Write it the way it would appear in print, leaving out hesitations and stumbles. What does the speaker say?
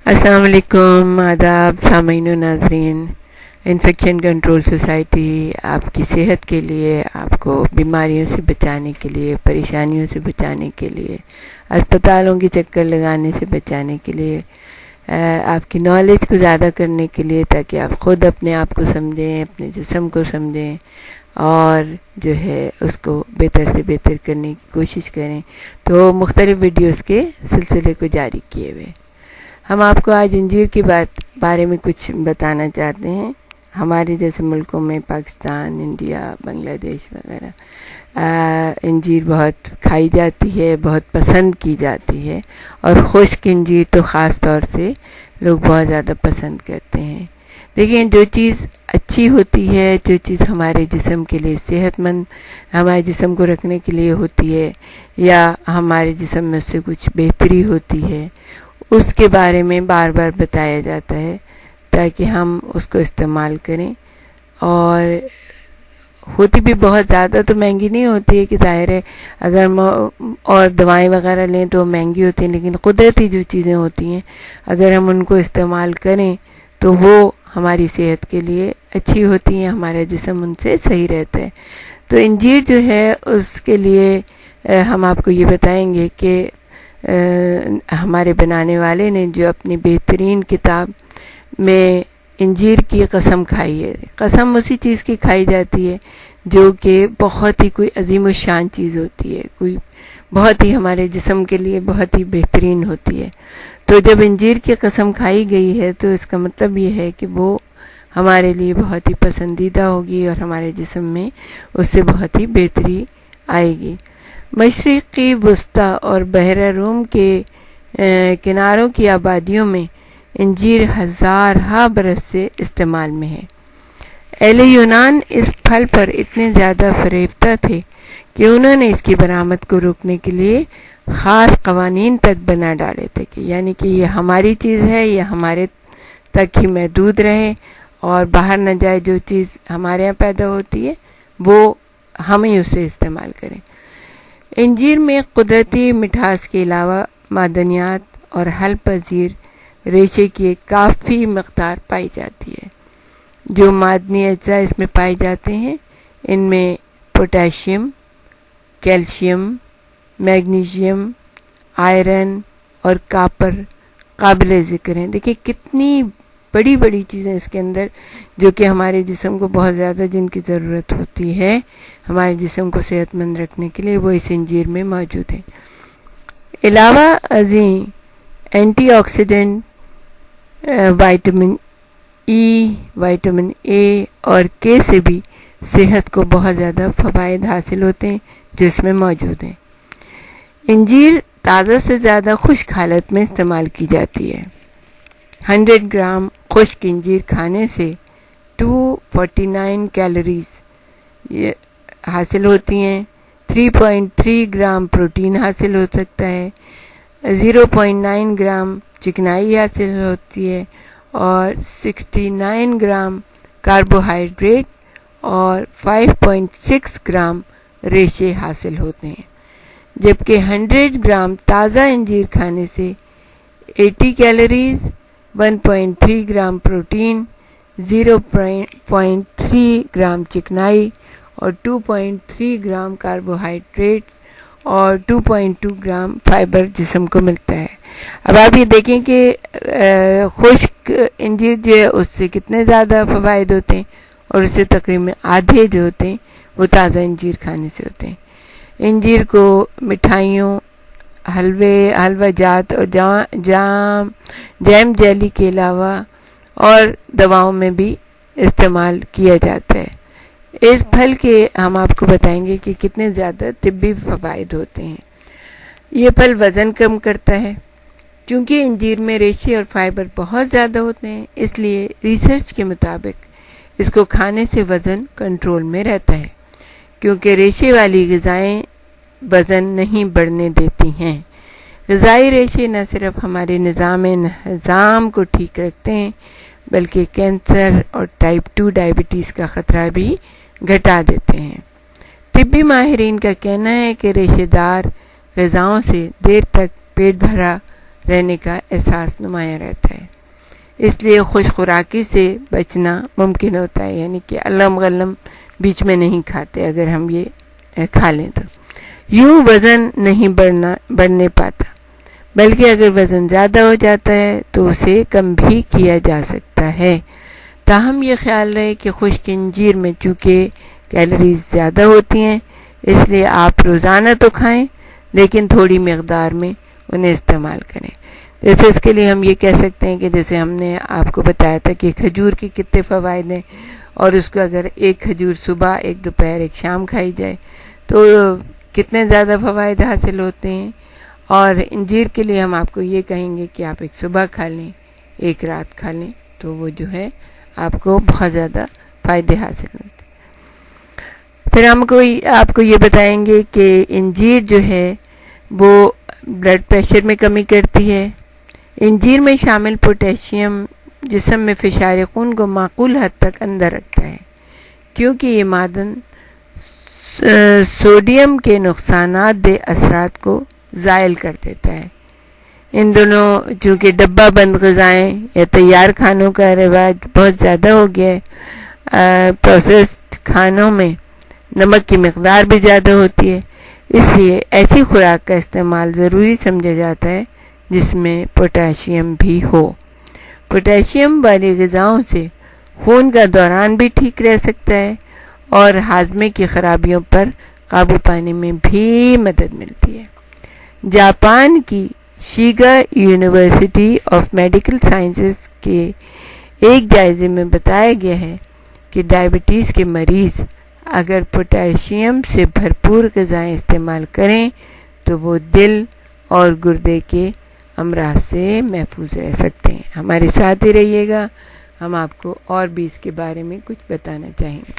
السلام علیکم، آداب سامعین و ناظرین۔ انفیکشن کنٹرول سوسائٹی آپ کی صحت کے لیے، آپ کو بیماریوں سے بچانے کے لیے، پریشانیوں سے بچانے کے لیے، اسپتالوں کے چکر لگانے سے بچانے کے لیے، آپ کی نالج کو زیادہ کرنے کے لیے، تاکہ آپ خود اپنے آپ کو سمجھیں، اپنے جسم کو سمجھیں اور جو ہے اس کو بہتر سے بہتر کرنے کی کوشش کریں، تو مختلف ویڈیوز کے سلسلے کو جاری کیے ہوئے ہم آپ کو آج انجیر کے بارے میں کچھ بتانا چاہتے ہیں۔ ہمارے جیسے ملکوں میں، پاکستان، انڈیا، بنگلہ دیش وغیرہ، انجیر بہت کھائی جاتی ہے، بہت پسند کی جاتی ہے، اور خشک انجیر تو خاص طور سے لوگ بہت زیادہ پسند کرتے ہیں۔ دیکھیں، جو چیز اچھی ہوتی ہے، جو چیز ہمارے جسم کے لیے صحت مند، ہمارے جسم کو رکھنے کے لیے ہوتی ہے، یا ہمارے جسم میں اس سے کچھ بہتری ہوتی ہے، اس کے بارے میں بار بار بتایا جاتا ہے تاکہ ہم اس کو استعمال کریں۔ اور ہوتی بھی بہت زیادہ تو مہنگی نہیں ہوتی ہے، کہ ظاہر ہے اگر اور دوائیں وغیرہ لیں تو مہنگی ہوتی ہیں، لیکن قدرتی جو چیزیں ہوتی ہیں اگر ہم ان کو استعمال کریں تو وہ ہماری صحت کے لیے اچھی ہوتی ہیں، ہمارا جسم ان سے صحیح رہتا ہے۔ تو انجیر جو ہے اس کے لیے ہم آپ کو یہ بتائیں گے کہ ہمارے بنانے والے نے جو اپنی بہترین کتاب میں انجیر کی قسم کھائی ہے۔ قسم اسی چیز کی کھائی جاتی ہے جو کہ بہت ہی کوئی عظیم الشان چیز ہوتی ہے، کوئی بہت ہی ہمارے جسم کے لیے بہت ہی بہترین ہوتی ہے۔ تو جب انجیر کی قسم کھائی گئی ہے تو اس کا مطلب یہ ہے کہ وہ ہمارے لیے بہت ہی پسندیدہ ہوگی، اور ہمارے جسم میں اس سے بہت ہی بہتری آئے گی۔ مشرقی وسطی اور بحر روم کے کناروں کی آبادیوں میں انجیر ہزارہا برس سے استعمال میں ہے۔ اہل یونان اس پھل پر اتنے زیادہ فریفتہ تھے کہ انہوں نے اس کی برآمد کو روکنے کے لیے خاص قوانین تک بنا ڈالے تھے، کہ یعنی کہ یہ ہماری چیز ہے، یہ ہمارے تک ہی محدود رہے اور باہر نہ جائے، جو چیز ہمارے یہاں پیدا ہوتی ہے وہ ہم ہی اسے استعمال کریں۔ انجیر میں قدرتی مٹھاس کے علاوہ معدنیات اور حل پذیر ریشے کی ایک کافی مقدار پائی جاتی ہے۔ جو معدنی اجزاء اس میں پائے جاتے ہیں ان میں پوٹاشیم، کیلشیم، میگنیشیم، آئرن اور کاپر قابل ذکر ہیں۔ دیکھیں کتنی بڑی بڑی چیزیں اس کے اندر، جو کہ ہمارے جسم کو بہت زیادہ جن کی ضرورت ہوتی ہے ہمارے جسم کو صحت مند رکھنے کے لیے، وہ اس انجیر میں موجود ہے۔ علاوہ ازیں antioxidant vitamin E, vitamin A اور کے سے بھی صحت کو بہت زیادہ فوائد حاصل ہوتے ہیں جو اس میں موجود ہیں۔ انجیر تازہ سے زیادہ خشک حالت میں استعمال کی جاتی ہے۔ 100 گرام خشک انجیر کھانے سے 249 کیلوریز حاصل ہوتی ہیں، 3.3 گرام پروٹین حاصل ہو سکتا ہے، 0.9 گرام چکنائی حاصل ہوتی ہے، اور 69 گرام کاربوہائیڈریٹ اور 5.6 گرام ریشے حاصل ہوتے ہیں۔ جبکہ 100 گرام تازہ انجیر کھانے سے 80 کیلوریز، 1.3 گرام پروٹین، 0.3 گرام چکنائی اور 2.3 گرام کاربوہائیڈریٹس اور 2.2 گرام فائبر جسم کو ملتا ہے۔ اب آپ یہ دیکھیں کہ خشک انجیر جو ہے اس سے کتنے زیادہ فوائد ہوتے ہیں، اور اس سے تقریباً آدھے جو ہوتے ہیں وہ تازہ انجیر کھانے سے ہوتے ہیں۔ انجیر کو مٹھائیوں، حلوہ جات اور جیم جیلی کے علاوہ اور دواؤں میں بھی استعمال کیا جاتا ہے۔ اس پھل کے ہم آپ کو بتائیں گے کہ کتنے زیادہ طبی فوائد ہوتے ہیں۔ یہ پھل وزن کم کرتا ہے۔ چونکہ انجیر میں ریشے اور فائبر بہت زیادہ ہوتے ہیں، اس لیے ریسرچ کے مطابق اس کو کھانے سے وزن کنٹرول میں رہتا ہے، کیونکہ ریشے والی غذائیں وزن نہیں بڑھنے دیتی ہیں۔ غذائی ریشے نہ صرف ہمارے نظام کو ٹھیک رکھتے ہیں بلکہ کینسر اور ٹائپ 2 ڈائبٹیز کا خطرہ بھی گھٹا دیتے ہیں۔ طبی ماہرین کا کہنا ہے کہ ریشے دار غذاؤں سے دیر تک پیٹ بھرا رہنے کا احساس نمایاں رہتا ہے. اس لیے خوش خوراکی سے بچنا ممکن ہوتا ہے، یعنی کہ علم غلم بیچ میں نہیں کھاتے. اگر ہم یہ کھا لیں تو یوں وزن نہیں بڑھنے پاتا، بلکہ اگر وزن زیادہ ہو جاتا ہے تو اسے کم بھی کیا جا سکتا ہے. تاہم یہ خیال رہے کہ خشک انجیر میں چونکہ کیلوریز زیادہ ہوتی ہیں، اس لیے آپ روزانہ تو کھائیں لیکن تھوڑی مقدار میں انہیں استعمال کریں. جیسے اس کے لیے ہم یہ کہہ سکتے ہیں کہ جیسے ہم نے آپ کو بتایا تھا کہ کھجور کے کتنے فوائد ہیں، اور اس کو اگر ایک کھجور صبح، ایک دوپہر، ایک شام کھائی جائے تو کتنے زیادہ فوائد حاصل ہوتے ہیں. اور انجیر کے لیے ہم آپ کو یہ کہیں گے کہ آپ ایک صبح کھا لیں، ایک رات کھا لیں، تو وہ جو ہے آپ کو بہت زیادہ فائدے حاصل ہوتے ہیں. پھر ہم آپ کو یہ بتائیں گے کہ انجیر جو ہے وہ بلڈ پریشر میں کمی کرتی ہے. انجیر میں شامل پوٹیشیم جسم میں فشار خون کو معقول حد تک اندر رکھتا ہے، کیونکہ یہ معدن سوڈیم کے نقصانات دہ اثرات کو زائل کر دیتا ہے. ان دونوں چونکہ ڈبہ بند غذائیں یا تیار کھانوں کا رواج بہت زیادہ ہو گیا ہے، پروسیسڈ کھانوں میں نمک کی مقدار بھی زیادہ ہوتی ہے، اس لیے ایسی خوراک کا استعمال ضروری سمجھا جاتا ہے جس میں پوٹاشیم بھی ہو. پوٹاشیم والی غذاؤں سے خون کا دوران بھی ٹھیک رہ سکتا ہے اور ہاضمے کی خرابیوں پر قابو پانے میں بھی مدد ملتی ہے. جاپان کی شیگا یونیورسٹی آف میڈیکل سائنسز کے ایک جائزے میں بتایا گیا ہے کہ ڈائبٹیز کے مریض اگر پوٹاشیم سے بھرپور غذائیں استعمال کریں تو وہ دل اور گردے کے امراض سے محفوظ رہ سکتے ہیں. ہمارے ساتھ ہی رہیے گا، ہم آپ کو اور بھی اس کے بارے میں کچھ بتانا چاہیں گے.